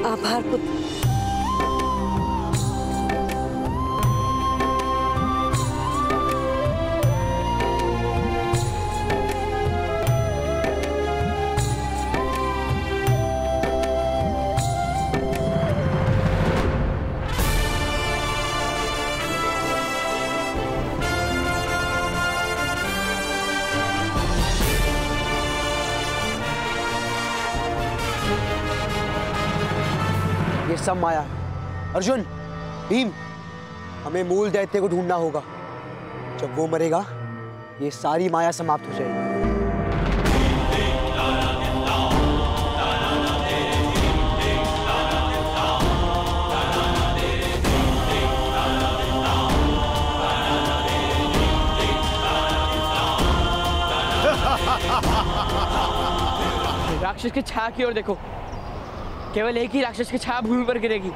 आभार पुत्र। ये सब माया। अर्जुन, भीम, हमें मूल दैत्य को ढूंढना होगा। जब वो मरेगा ये सारी माया समाप्त हो जाएगी। राक्षस की छाया की ओर देखो, केवल एक ही राक्षस की छाया भूमि पर गिरेगी।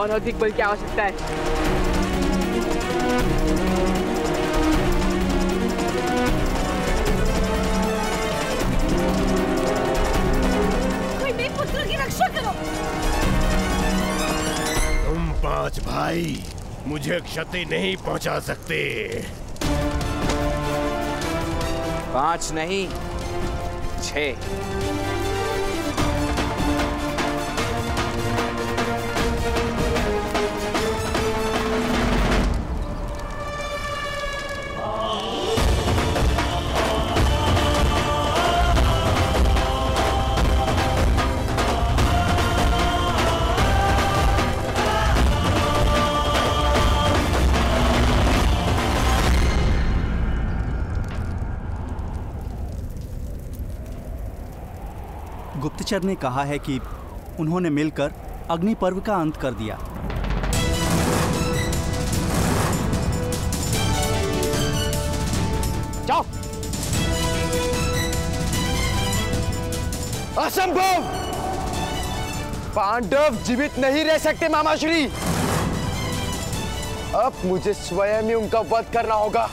अनौतिक बल की आवश्यकता है। कोई मेरे पुत्र की रक्षा करो। तुम 5 भाई मुझे क्षति नहीं पहुंचा सकते। 5 नहीं 6। गुप्तचर ने कहा है कि उन्होंने मिलकर अग्नि पर्व का अंत कर दिया। जाओ। असंभव! पांडव जीवित नहीं रह सकते मामाश्री। अब मुझे स्वयं ही उनका वध करना होगा।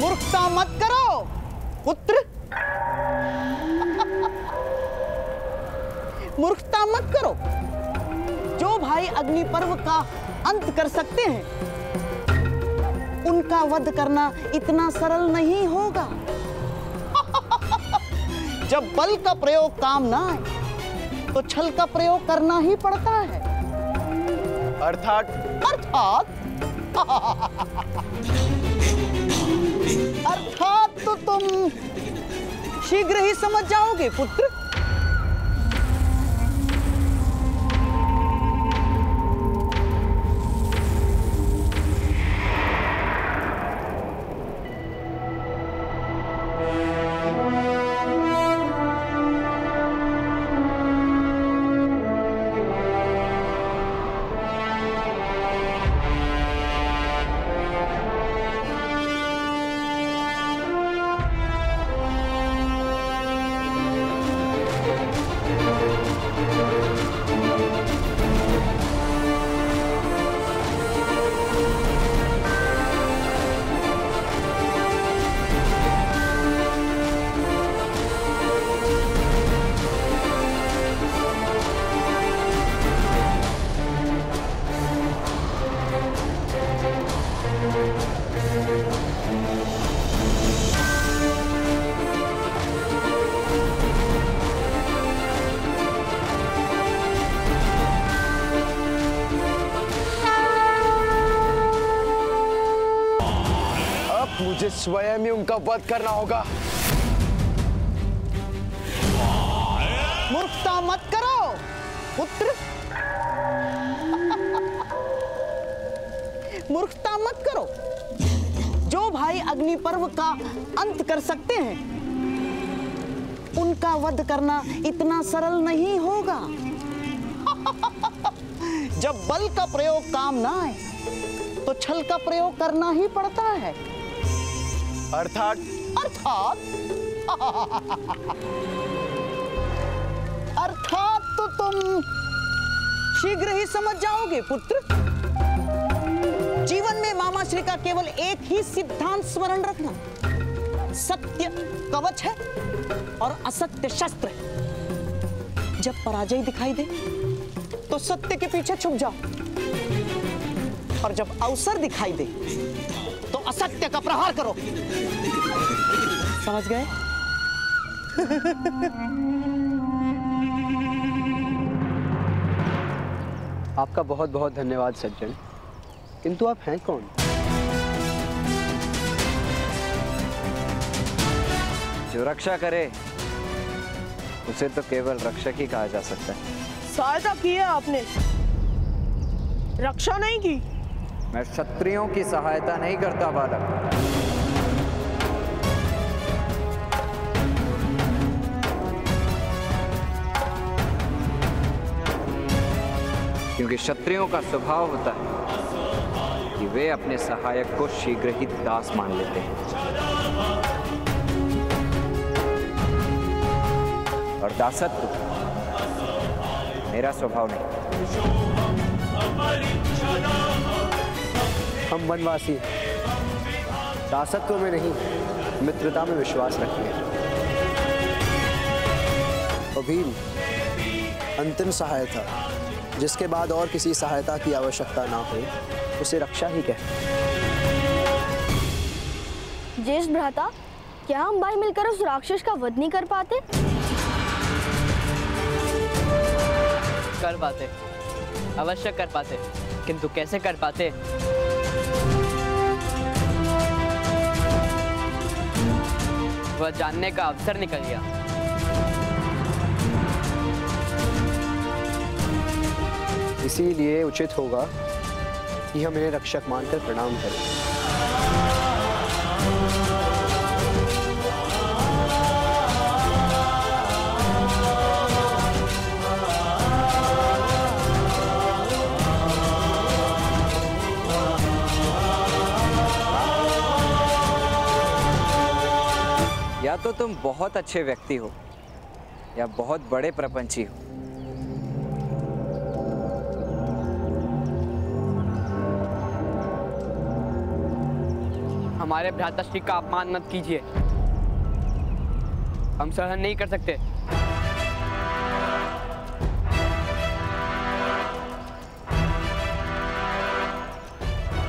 मूर्खता मत करो पुत्र। मूर्खता मत करो। जो भाई अग्नि पर्व का अंत कर सकते हैं, उनका वध करना इतना सरल नहीं होगा। जब बल का प्रयोग काम ना आए, तो छल का प्रयोग करना ही पड़ता है। अर्थात अर्थात तो तुम शीघ्र ही समझ जाओगे पुत्र। मुझे स्वयं ही उनका वध करना होगा। मूर्खता मत करो पुत्र। मूर्खता मत करो। जो भाई अग्नि पर्व का अंत कर सकते हैं, उनका वध करना इतना सरल नहीं होगा। जब बल का प्रयोग काम ना आए, तो छल का प्रयोग करना ही पड़ता है। अर्थात अर्थात तो तुम शीघ्र ही समझ जाओगे पुत्र। जीवन में मामाश्री का केवल एक ही सिद्धांत स्मरण रखना। सत्य कवच है और असत्य शस्त्र है। जब पराजय दिखाई दे, तो सत्य के पीछे छुप जाओ, और जब अवसर दिखाई दे, तो असत्य का प्रहार करो। समझ गए? आपका बहुत बहुत धन्यवाद सज्जन, किंतु आप हैं कौन? जो रक्षा करे उसे तो केवल रक्षक ही कहा जा सकता है। सहायता की है आपने, रक्षा नहीं की। मैं क्षत्रियों की सहायता नहीं करता बालक। क्योंकि क्षत्रियों का स्वभाव होता है कि वे अपने सहायक को शीघ्र ही दास मान लेते हैं, और दासत्व मेरा स्वभाव नहीं। हम वनवासी दासत्व में नहीं, मित्रता में विश्वास रखते हैं। और भीम अंतिम सहायता, जिसके बाद और किसी सहायता की आवश्यकता ना हो, उसे रक्षा ही कहते हैं। ज्येष्ठ भ्राता, क्या हम भाई मिलकर उस राक्षस का वध नहीं कर पाते? कर पाते, अवश्य कर पाते, किंतु कैसे कर पाते? वह जानने का अवसर निकल गया। इसीलिए उचित होगा कि हम इन्हें रक्षक मानकर प्रणाम करें। या तो तुम बहुत अच्छे व्यक्ति हो या बहुत बड़े प्रपंची हो। हमारे भ्राताश्री का अपमान मत कीजिए, हम सहन नहीं कर सकते।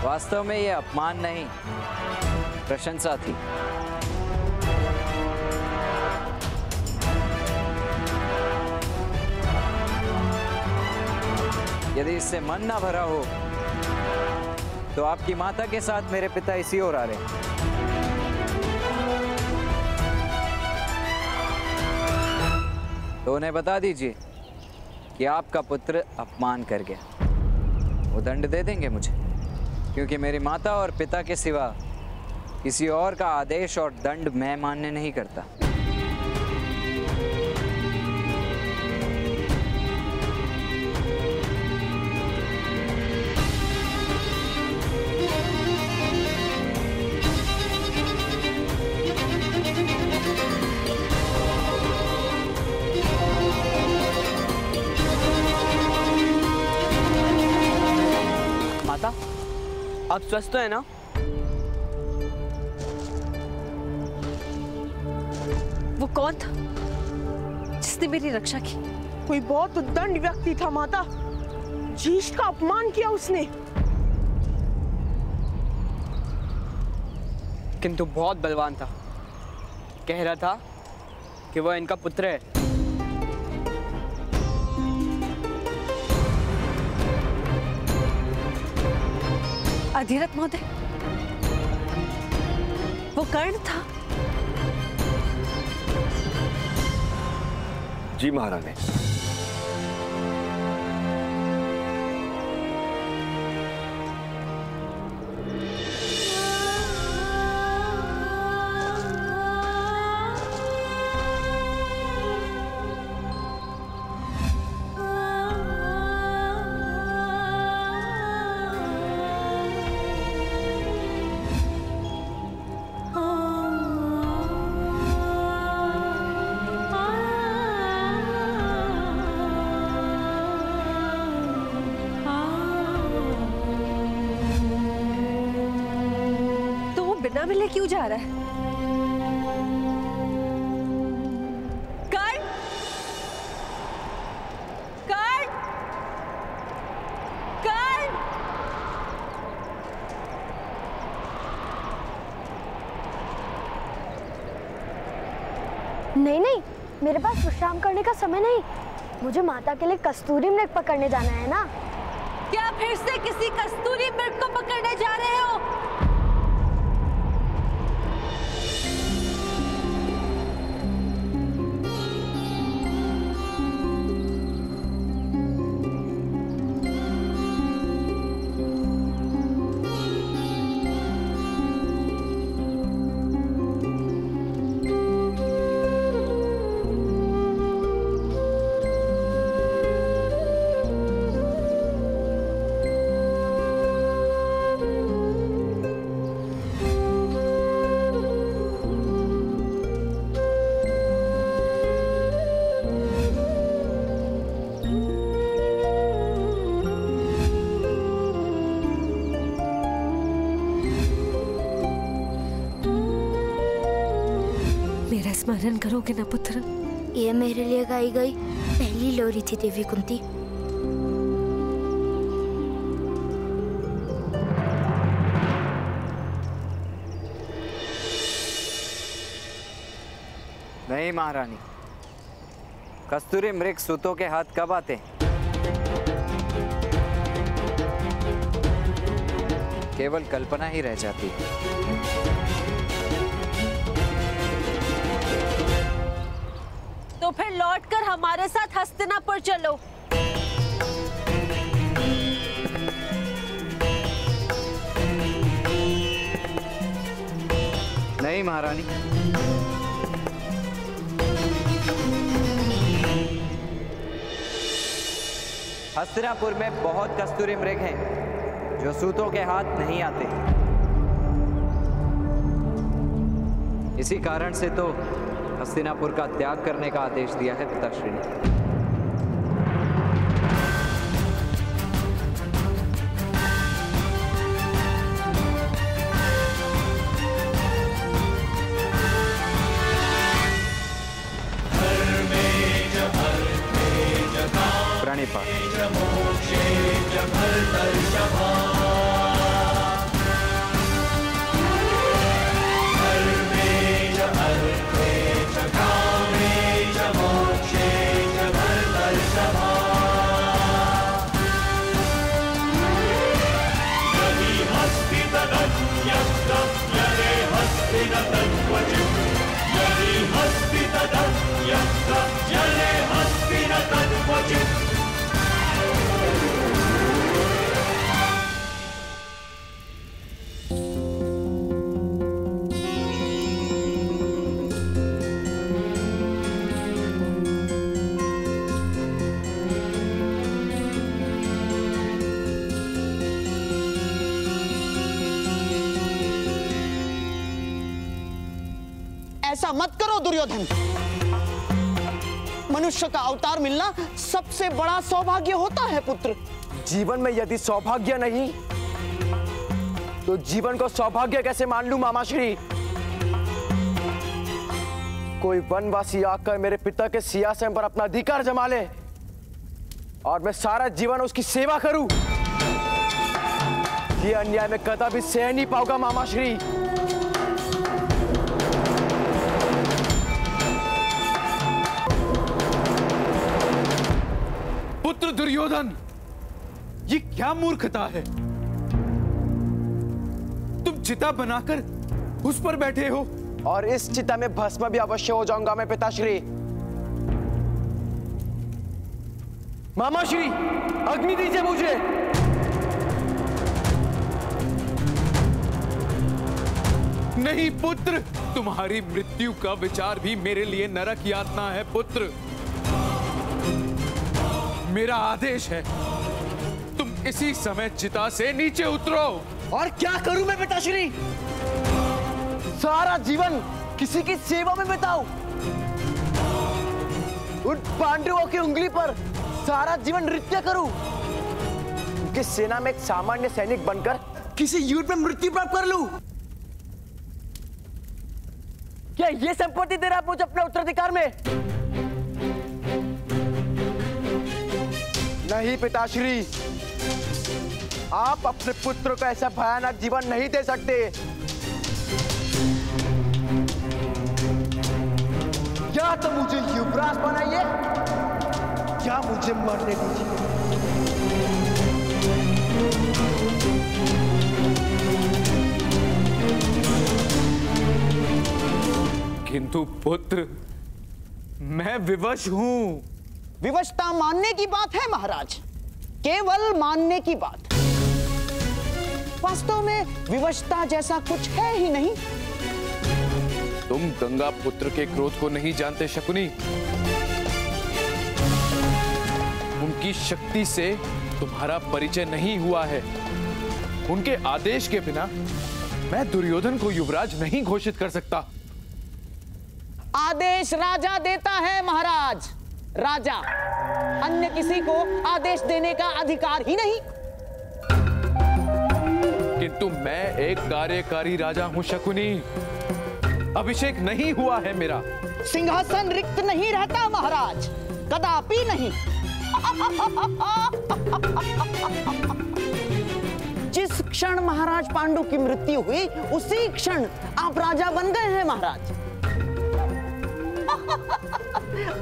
वास्तव में यह अपमान नहीं, प्रशंसा थी। यदि इससे मन ना भरा हो तो आपकी माता के साथ मेरे पिता इसी ओर आ रहे हैं। तो उन्हें बता दीजिए कि आपका पुत्र अपमान कर गया। वो दंड दे देंगे मुझे, क्योंकि मेरी माता और पिता के सिवा किसी और का आदेश और दंड मैं मान्य नहीं करता। माता, आप स्वस्थ है ना? वो कौन था जिसने मेरी रक्षा की? कोई बहुत उद्दंड व्यक्ति था माता, ज्येष्ठ का अपमान किया उसने। किंतु बहुत बलवान था, कह रहा था कि वह इनका पुत्र है। अधिरथ महोदय, वो कर्ण था। जी महारानी। बिना मिले क्यों जा रहा है? कर्ण! कर्ण! कर्ण! नहीं नहीं, मेरे पास विश्राम करने का समय नहीं। मुझे माता के लिए कस्तूरी मृग पकड़ने जाना है ना। क्या फिर से किसी कस्तूरी मृग को पकड़ने जा रहे हो? स्मरण करोगे ना पुत्र? ये मेरे लिए गाई गई पहली लोरी थी देवी कुंती। नहीं महारानी, कस्तूरी मृग सूतों के हाथ कब आते हैं? केवल कल्पना ही रह जाती है। तो फिर लौटकर हमारे साथ हस्तिनापुर चलो। नहीं महारानी, हस्तिनापुर में बहुत कस्तूरी मृग हैं जो सूतों के हाथ नहीं आते। इसी कारण से तो हस्तिनापुर का त्याग करने का आदेश दिया है पिताश्री ने। प्रणिपात। ऐसा मत करो दुर्योधन। मनुष्य का अवतार मिलना सबसे बड़ा सौभाग्य होता है पुत्र। जीवन में यदि सौभाग्य नहीं तो जीवन को सौभाग्य कैसे मान लूं मामाश्री? कोई वनवासी आकर मेरे पिता के सिंहासन पर अपना अधिकार जमा ले और मैं सारा जीवन उसकी सेवा करूं, ये अन्याय मैं कदापि सह नहीं पाऊंगा मामाश्री। पुत्र दुर्योधन, ये क्या मूर्खता है? तुम चिता बनाकर उस पर बैठे हो और इस चिता में भस्म भी अवश्य हो जाऊंगा मैं पिताश्री। मामाश्री, अग्नि दीजिए मुझे। नहीं पुत्र, तुम्हारी मृत्यु का विचार भी मेरे लिए नरक यातना है पुत्र। मेरा आदेश है, तुम इसी समय चिता से नीचे उतरो। और क्या करूं मैं पिताश्री? सारा जीवन किसी की सेवा में बिताऊं, उन पांडवों की उंगली पर सारा जीवन नृत्य करूं, उनकी सेना में एक सामान्य सैनिक बनकर किसी युद्ध में मृत्यु प्राप्त कर लूं? क्या ये संपत्ति दे रहा है मुझे अपने उत्तराधिकार में? नहीं पिताश्री, आप अपने पुत्र को ऐसा भयानक जीवन नहीं दे सकते। या तो मुझे युवराज बनाइए या मुझे मरने दीजिए। किंतु पुत्र, मैं विवश हूं। विवशता मानने की बात है महाराज, केवल मानने की बात। वास्तव में विवशता जैसा कुछ है ही नहीं। तुम गंगा पुत्र के क्रोध को नहीं जानते शकुनी। उनकी शक्ति से तुम्हारा परिचय नहीं हुआ है। उनके आदेश के बिना मैं दुर्योधन को युवराज नहीं घोषित कर सकता। आदेश राजा देता है महाराज, राजा। अन्य किसी को आदेश देने का अधिकार ही नहीं। किंतु मैं एक कार्यकारी राजा हूं शकुनी। अभिषेक नहीं हुआ है मेरा, सिंहासन रिक्त नहीं रहता महाराज, कदापि नहीं। जिस क्षण महाराज पांडु की मृत्यु हुई उसी क्षण आप राजा बन गए हैं महाराज।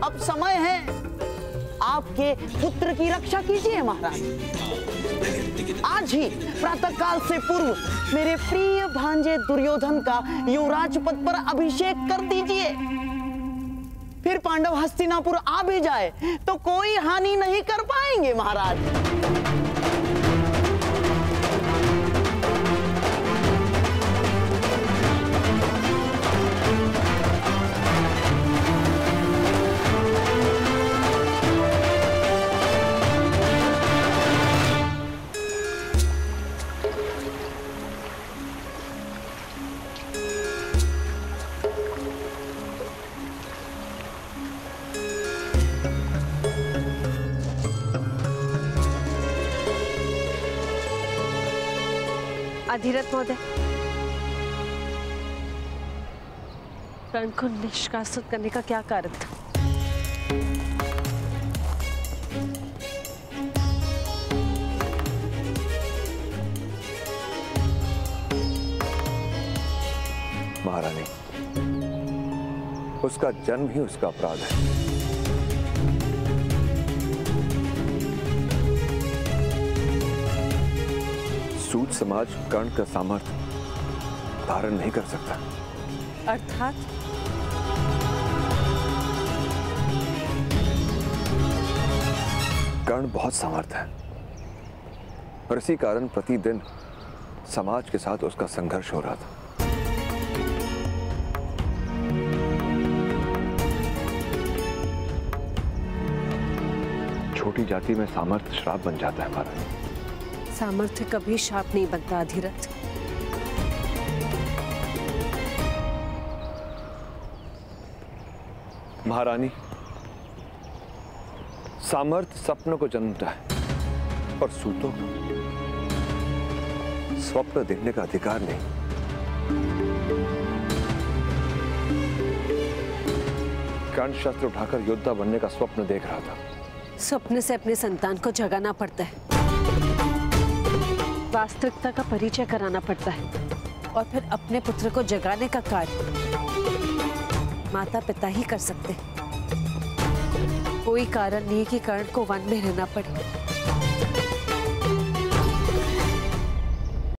अब समय है आपके पुत्र की रक्षा कीजिए महाराज। आज ही प्रातःकाल से पूर्व मेरे प्रिय भांजे दुर्योधन का युवराज पद पर अभिषेक कर दीजिए। फिर पांडव हस्तिनापुर आ भी जाए तो कोई हानि नहीं कर पाएंगे महाराज। अधिरथ महोदय, कर्ण को निष्कासित करने का क्या कारण था? महारानी, उसका जन्म ही उसका अपराध है। सूत समाज कर्ण का सामर्थ्य धारण नहीं कर सकता। अर्थात कर्ण बहुत सामर्थ्य है और इसी कारण प्रतिदिन समाज के साथ उसका संघर्ष हो रहा था। छोटी जाति में सामर्थ्य श्राप बन जाता है महाराज। सामर्थ्य कभी शाप नहीं बनता अधिरथ। महारानी, सामर्थ्य सपनों को जन्मता है और सूतों को स्वप्न देखने का अधिकार नहीं। कर्ण शस्त्र उठाकर योद्धा बनने का स्वप्न देख रहा था। सपने से अपने संतान को जगाना पड़ता है, वास्तविकता का परिचय कराना पड़ता है और फिर अपने पुत्र को जगाने का कार्य माता पिता ही कर सकते हैं। कोई कारण नहीं कि कर्ण को वन में रहना पड़े।